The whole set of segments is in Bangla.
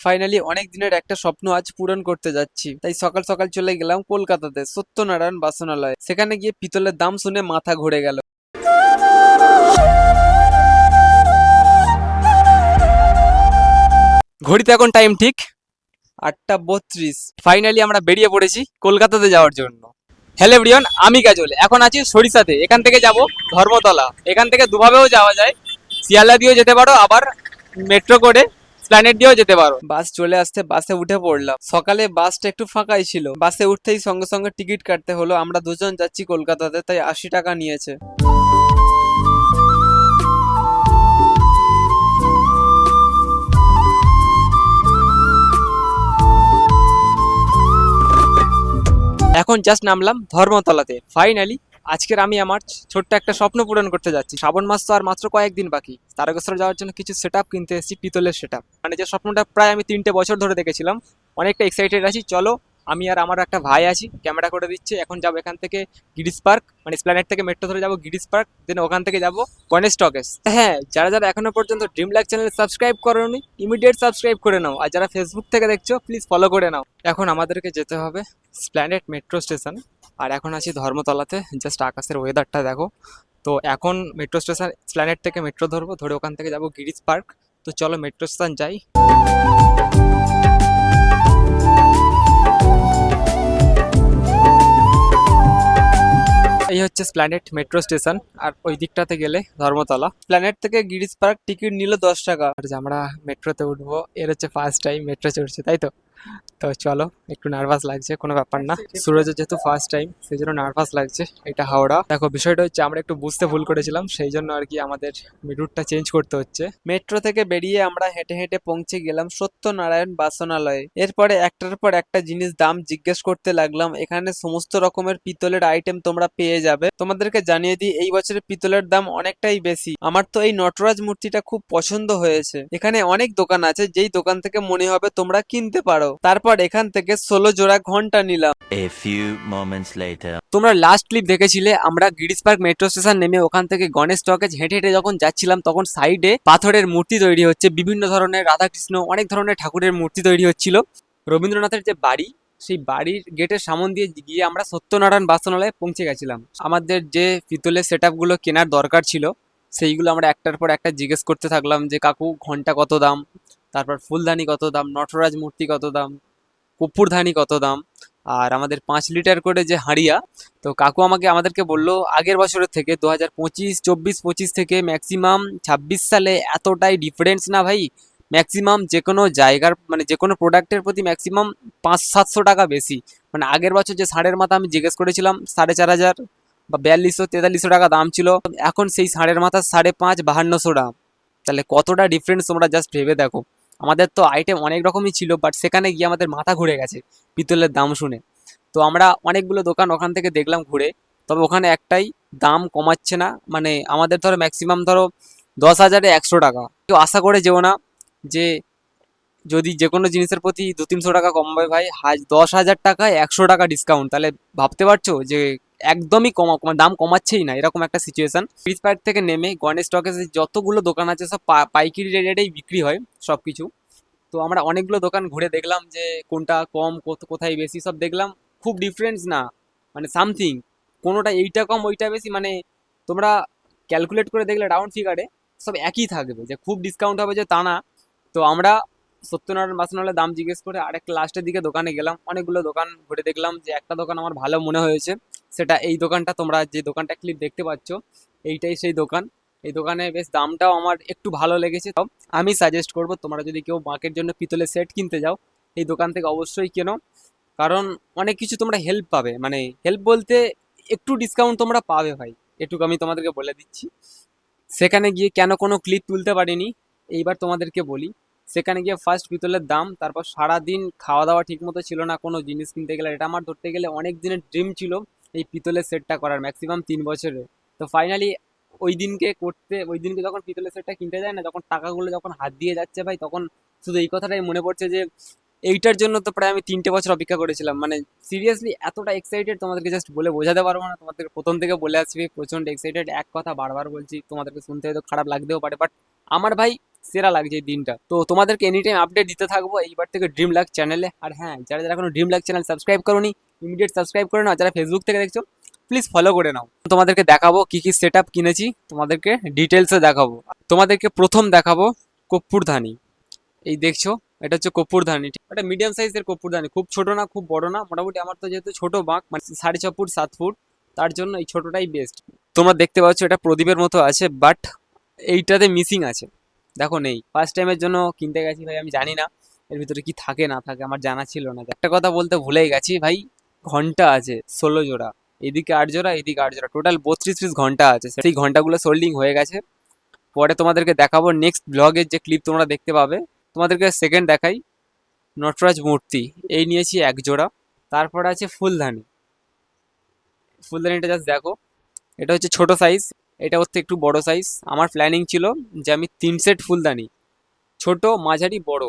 ফাইনালি অনেক দিনের একটা স্বপ্ন আজ পূরণ করতে যাচ্ছি, তাই সকাল সকাল চলে গেলাম কলকাতাতে সত্যনারায়ণ বাসনালয়। সেখানে গিয়ে পিতলের দাম শুনে মাথা ঘুরে গেল। ঘড়িতে এখন টাইম ঠিক 8:32। ফাইনালি আমরা বেরিয়ে পড়েছি কলকাতাতে যাওয়ার জন্য। হ্যালো এভরিওয়ান, আমি কাজল। এখন আছি সরিষাতে। এখান থেকে যাব ধর্মতলা। এখান থেকে দুভাবেও যাওয়া যায়, শিয়ালদা দিয়েও যেতে পারো, আবার মেট্রো করে স্প্ল্যানেট দিয়েও যেতে পারো। বাস চলে আসতে বাসে উঠে পড়লাম। সকালে বাসটা একটু ফাঁকাই ছিল। বাসে উঠতেই সঙ্গে সঙ্গে টিকিট কাটতে হলো। আমরা দুজন যাচ্ছি কলকাতাতে, তাই 80 টাকা নিয়েছে। এখন জাস্ট নামলাম ধর্মতলাতে। ফাইনালি আজকের আমি আমার ছোট্ট একটা স্বপ্ন পূরণ করতে যাচ্ছি। শ্রাবণ মাস তো আর মাত্র কয়েকদিন বাকি। তারকেশ্বর যাওয়ার জন্য কিছু সেট আপ কিনতে এসেছি, পিতলের সেট আপ। মানে যে স্বপ্নটা প্রায় আমি 3টে বছর ধরে দেখেছিলাম। অনেকটা এক্সাইটেড আছি। চলো, আমি আর আমার একটা ভাই আছি, ক্যামেরা করে দিচ্ছে। এখন যাবো এখান থেকে গিরিশ পার্ক, মানে স্প্ল্যানেট থেকে মেট্রো ধরে যাবো গিরিশ পার্ক, দেন ওখান থেকে যাবো গণেশ টকেস। হ্যাঁ, যারা যারা এখনো পর্যন্ত ড্রিম লাইক চ্যানেল সাবস্ক্রাইব করোনি, ইমিডিয়েট সাবস্ক্রাইব করে নাও। আর যারা ফেসবুক থেকে দেখছো, প্লিজ ফলো করে নাও। এখন আমাদেরকে যেতে হবে স্প্ল্যানেট মেট্রো স্টেশন। আর এখন আছি ধর্মতলাতে। জাস্ট আকাশের ওয়েদারটা দেখো। তো এখন মেট্রো স্টেশন স্প্ল্যানেট থেকে মেট্রো ধরবো, ধরে ওখান থেকে যাবো গিরিশ পার্ক। তো চলো মেট্রো স্টেশন যাই। এই হচ্ছে স্প্ল্যানেট মেট্রো স্টেশন। আর ওই দিকটাতে গেলে ধর্মতলা। স্প্ল্যানেট থেকে গিরিশ পার্ক টিকিট নিল 10 টাকা। আর যে আমরা মেট্রোতে উঠবো, এর হচ্ছে ফার্স্ট টাইম মেট্রো চড়ছে, তাই তো? তো চলো, একটু নার্ভাস লাগছে, কোনো ব্যাপার না। সুরজের যেহেতু ফার্স্ট টাইম, সেই জন্য নার্ভাস লাগছে। এটা হাওড়া। দেখো, বিষয়টা হচ্ছে আমরা একটু বুঝতে ভুল করেছিলাম, সেই জন্য আর কি আমাদের রুটটা চেঞ্জ করতে হচ্ছে। মেট্রো থেকে বেরিয়ে আমরা হেঁটে হেঁটে পৌঁছে গেলাম সত্যনারায়ণ বাসনালয়ে। এরপরে একটার পর একটা জিনিস দাম জিজ্ঞেস করতে লাগলাম। এখানে সমস্ত রকমের পিতলের আইটেম তোমরা পেয়ে যাবে। তোমাদেরকে জানিয়ে দিই, এই বছরের পিতলের দাম অনেকটাই বেশি। আমার তো এই নটরাজ মূর্তিটা খুব পছন্দ হয়েছে। এখানে অনেক দোকান আছে, যেই দোকান থেকে মনে হবে তোমরা কিনতে পারো। তারপর এখান থেকে 16 জোড়া ঘন্টা নিলাম। A few moments later. তোমরা লাস্ট ক্লিপ দেখেছিলে, আমরা গিরিশ পার্ক মেট্রো স্টেশন নেমে ওখান থেকে গণেশ টকেজ হেঁটে হেঁটে যখন যাচ্ছিলাম, তখন সাইডে পাথরের মূর্তি তৈরি হচ্ছে। বিভিন্ন ধরনের রাধাকৃষ্ণ, অনেক ধরনের ঠাকুরের মূর্তি তৈরি হচ্ছিল। রবীন্দ্রনাথের যে বাড়ি, সেই বাড়ির গেটের সামনে দিয়ে গিয়ে আমরা সত্যনারায়ণ বাসনালয়ে পৌঁছে গেছিলাম। আমাদের যে পিতলের সেট গুলো কেনার দরকার ছিল, সেইগুলো আমরা একটার পর একটা জিজ্ঞেস করতে থাকলাম যে কাকু ঘন্টা কত দাম, তারপর ফুলদানি কত দাম, নটরাজ মূর্তি কত দাম, কর্পূরধানি কত দাম, আর আমাদের 5 লিটার করে যে হাঁড়িয়া। তো কাকু আমাদেরকে বললো, আগের বছরের থেকে 2025, 24, 25 থেকে ম্যাক্সিমাম 26 সালে এতটাই ডিফারেন্স না ভাই। ম্যাক্সিমাম যে কোনো জায়গার, মানে যে কোনো প্রোডাক্টের প্রতি ম্যাক্সিমাম 500-700 টাকা বেশি। মানে আগের বছর যে ষাঁড়ের মাথা আমি জিজ্ঞেস করেছিলাম 4,500 বা 4200-4300 টাকা দাম ছিল, এখন সেই ষাঁড়ের মাথা 550-5200 টাকা। তাহলে কতটা ডিফারেন্স তোমরা জাস্ট ভেবে দেখো। আমাদের তো আইটেম অনেক রকমই ছিল, বাট সেখানে গিয়ে আমাদের মাথা ঘুরে গেছে পিতলের দাম শুনে। তো আমরা অনেকগুলো দোকান ওখান থেকে দেখলাম ঘুরে, তবে ওখানে একটাই দাম কমাচ্ছে না। মানে আমাদের ধরো ম্যাক্সিমাম ধরো 10,000-এ 100 টাকা। কেউ আশা করে যেও না যে যদি যে কোনো জিনিসের প্রতি 200-300 টাকা কমাবে ভাই। 10,000 টাকায় 100 টাকা ডিসকাউন্ট, তাহলে ভাবতে পারছো যে একদমই দাম কমাচ্ছেই না, এরকম একটা সিচুয়েশন। ব্রিজ পার্ক থেকে নেমে গণেশ টকেজে যতগুলো দোকান আছে সব পাইকারি রেটেই বিক্রি হয় সব কিছু। তো আমরা অনেকগুলো দোকান ঘুরে দেখলাম যে কোনটা কম, কোথায় বেশি, সব দেখলাম। খুব ডিফারেন্স না, মানে সামথিং, কোনোটা এইটা কম ওইটা বেশি, মানে তোমরা ক্যালকুলেট করে দেখলে রাউন্ড ফিগারে সব একই থাকবে, যে খুব ডিসকাউন্ট হবে যে তা না। তো আমরা সত্যনারায়ণ বাসনালয়ের দাম জিজ্ঞেস করে আরেকটা লাস্টের দিকে দোকানে গেলাম। অনেকগুলো দোকান ঘুরে দেখলাম, যে একটা দোকান আমার ভালো মনে হয়েছে। সেটা এই দোকানটা, তোমরা যে দোকানটা ক্লিপ দেখতে পাচ্ছ, এইটাই সেই দোকান। এই দোকানে বেশ দামটাও আমার একটু ভালো লেগেছে। তো আমি সাজেস্ট করবো, তোমরা যদি কেউ মাকের জন্য পিতলের সেট কিনতে যাও, এই দোকান থেকে অবশ্যই কেনো। কারণ অনেক কিছু তোমরা হেল্প পাবে, মানে হেল্প বলতে একটু ডিসকাউন্ট তোমরা পাবে ভাই, এটুকু আমি তোমাদেরকে বলে দিচ্ছি। সেখানে গিয়ে কেন কোনো ক্লিপ তুলতে পারিনি, এইবার তোমাদেরকে বলি। সেখানে গিয়ে ফার্স্ট পিতলের দাম, তারপর সারাদিন খাওয়া দাওয়া ঠিক মতো ছিল না কোনো জিনিস কিনতে গেলে। এটা আমার ধরতে গেলে অনেক দিনের ড্রিম ছিল, এই পিতলের সেটটা করার, ম্যাক্সিমাম 3 বছরে। তো ফাইনালি ওই দিনকে যখন পিতলের সেটটা কিনতে যায় না, যখন টাকাগুলো যখন হাত দিয়ে যাচ্ছে ভাই, তখন শুধু এই কথাটাই মনে পড়ছে যে এইটার জন্য তো প্রায় আমি 3টে বছর অপেক্ষা করেছিলাম। মানে সিরিয়াসলি এতটা এক্সাইটেড, তোমাদেরকে জাস্ট বলে বোঝাতে পারবো না। তোমাদেরকে প্রথম থেকে বলে আসছি, প্রচন্ড এক্সাইটেড। এক কথা বারবার বলছি, তোমাদেরকে শুনতে হয়তো খারাপ লাগতেও পারে, বাট আমার ভাই সেরা লাগছে এই দিনটা। তো তোমাদেরকে এনি টাইম আপডেট দিতে থাকবো এইবার থেকে ড্রিম লাক চ্যানেলে। আর হ্যাঁ, যারা যারা এখনো ড্রিম লাক চ্যানেল সাবস্ক্রাইব করোনি, ইমিডিয়েট সাবস্ক্রাইব করে নাও। যারা ফেসবুক থেকে দেখছো, প্লিজ ফলো করে নাও। তোমাদেরকে দেখাবো কি কি সেট আপ কিনেছি, তোমাদেরকে ডিটেলসে দেখাবো। তোমাদেরকে প্রথম দেখাবো কর্পূরধানী। এই দেখছো, এটা হচ্ছে কর্পূরধানী। এটা মিডিয়াম সাইজের কর্পূরধানী, খুব ছোট না খুব বড় না, মোটামুটি। আমার তো যেহেতু ছোট বাঁক, মানে 6.5 ফুট 7 ফুট, তার জন্য এই ছোটটাই বেস্ট। তোমরা দেখতে পাচ্ছ এটা প্রদীপের মতো আছে, বাট এইটাতে মিসিং আছে, দেখো নেই। ফার্স্ট টাইমের জন্য কিনতে গেছি ভাই, আমি জানি না এর ভিতরে কি থাকে না থাকে, আমার জানা ছিল না। একটা কথা বলতে ভুলেই গেছি ভাই, ঘন্টা আছে 16 জোড়া, এদিকে 8 জোড়া, এদিকে 8 জোড়া, টোটাল 32 পিস ঘন্টা আছে। সেই ঘন্টাগুলো সোল্ডিং হয়ে গেছে। পরে তোমাদেরকে দেখাবো নেক্সট ব্লগের যে ক্লিপ তোমরা দেখতে পাবে। তোমাদেরকে সেকেন্ড দেখাই, নটরাজ মূর্তি, এই নিয়েছি 1 জোড়া। তারপরে আছে ফুলদানি। ফুলদানিটা জাস্ট দেখো, এটা হচ্ছে ছোট সাইজ, এটা হচ্ছে একটু বড় সাইজ। আমার প্ল্যানিং ছিল যে আমি 3 সেট ফুলদানি, ছোট মাঝারি বড়,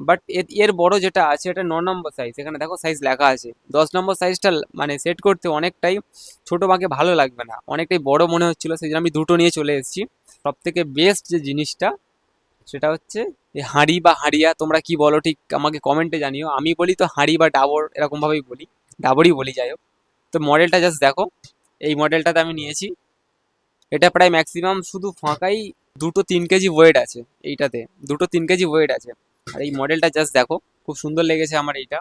বাট এর বড় যেটা আছে এটা 9 নম্বর সাইজ। এখানে দেখো সাইজ লেখা আছে। 10 নম্বর সাইজটা মানে সেট করতে অনেকটাই ছোট বাঁকে ভালো লাগবে না, অনেকটাই বড় মনে হচ্ছিল, সেই জন্য আমি দুটো নিয়ে চলে এসেছি। সব থেকে বেস্ট যে জিনিসটা সেটা হচ্ছে এই হাঁড়ি বা হাঁড়িয়া, তোমরা কি বলো ঠিক আমাকে কমেন্টে জানিও। আমি বলি তো হাঁড়ি বা ডাবর, এরকম ভাবেই বলি, ডাবরই বলি, যাই হোক। তো মডেলটা জাস্ট দেখো, এই মডেলটাতে আমি নিয়েছি। এটা প্রায় ম্যাক্সিমাম শুধু ফাঁকাই 2-3 কেজি ওয়েট আছে এইটাতে, 2-3 কেজি ওয়েট আছে। আর এই মডেলটা জাস্ট দেখো, খুব সুন্দর লেগেছে আমার এইটা।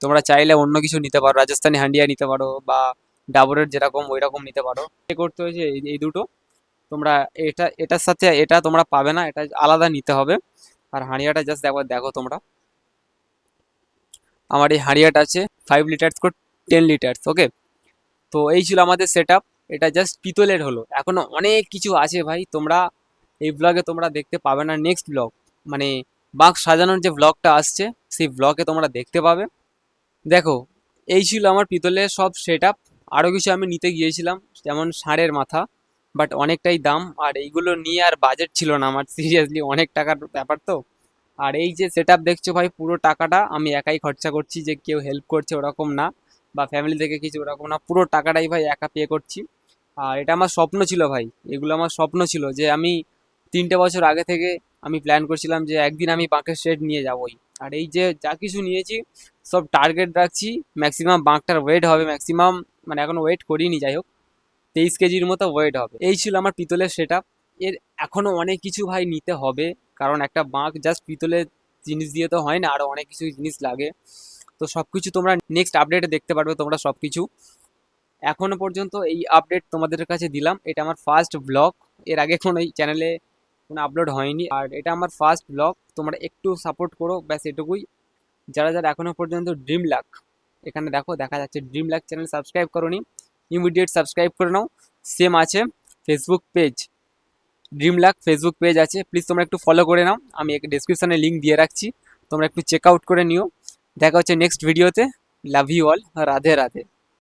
তোমরা চাইলে অন্য কিছু নিতে পারো, রাজস্থানি হান্ডিয়া নিতে পারো, বা ডাবরের যেরকম ওই রকম নিতে পারো। এ করতে হয়েছে এই দুটো। তোমরা এটার সাথে এটা তোমরা পাবে না, এটা আলাদা নিতে হবে। আর হাঁড়িয়াটা জাস্ট একবার দেখো তোমরা। আমার এই হাঁড়িয়াটা আছে 5 লিটার্স করে 10 লিটার্স, ওকে। তো এই ছিল আমাদের সেট আপ। এটা জাস্ট পিতলের হলো, এখনো অনেক কিছু আছে ভাই। তোমরা এই ব্লগে তোমরা দেখতে পাবে না, নেক্সট ব্লগ মানে বাঁক সাজানোর যে ব্লগটা আসছে, সেই ব্লগে তোমরা দেখতে পাবে। দেখো, এই ছিল আমার পিতলের সব সেট আপ। আরও কিছু আমি নিতে গিয়েছিলাম, যেমন ষাঁড়ের মাথা, বাট অনেকটাই দাম, আর এইগুলো নিয়ে আর বাজেট ছিল না আমার, সিরিয়াসলি অনেক টাকার ব্যাপার তো। আর এই যে সেট আপ দেখছো ভাই, পুরো টাকাটা আমি একাই খরচা করছি, যে কেউ হেল্প করছে ওরকম না, বা ফ্যামিলি থেকে কিছু ওরকম না, পুরো টাকাটাই ভাই একা পে করছি। আর এটা আমার স্বপ্ন ছিল ভাই, এগুলো আমার স্বপ্ন ছিল যে আমি 3টে বছর আগে থেকে আমি প্ল্যান করছিলাম যে একদিন আমি বাঁকের সেট নিয়ে যাবোই। আর এই যে যা কিছু নিয়েছি সব টার্গেট রাখছি, ম্যাক্সিমাম বাঁকটার ওয়েট হবে ম্যাক্সিমাম, মানে এখনো ওয়েট করিনি, যাই হোক 23 কেজির মতো ওয়েট হবে। এই ছিল আমার পিতলের সেট আপ। এর এখনো অনেক কিছু ভাই নিতে হবে, কারণ একটা বাঁক জাস্ট পিতলের জিনিস দিয়ে তো হয় না, আরও অনেক কিছু জিনিস লাগে। তো সব কিছু তোমরা নেক্সট আপডেটে দেখতে পারবে তোমরা সব কিছু। এখনো পর্যন্ত এই আপডেট তোমাদের কাছে দিলাম, এটা আমার ফার্স্ট ব্লগ। এর আগে কোনো এই চ্যানেলে কোনো আপলোড হয়নি, আর এটা আমার ফার্স্ট ব্লগ। তোমরা একটু সাপোর্ট করো, ব্যাস এটুকুই। যারা যারা এখনো পর্যন্ত ড্রিম লাক, এখানে দেখো দেখা যাচ্ছে ড্রিম লাক চ্যানেল সাবস্ক্রাইব করোনি, ইমিডিয়েট সাবস্ক্রাইব করে নাও। সেম আছে Facebook page, dream lakh Facebook page আছে, প্লিজ তোমরা একটু ফলো করে নাও। আমি ডিসক্রিপশানে লিঙ্ক দিয়ে রাখছি, তোমরা একটু চেক আউট করে নিও। দেখা হচ্ছে নেক্সট ভিডিওতে। Love you all, Radhe Radhe.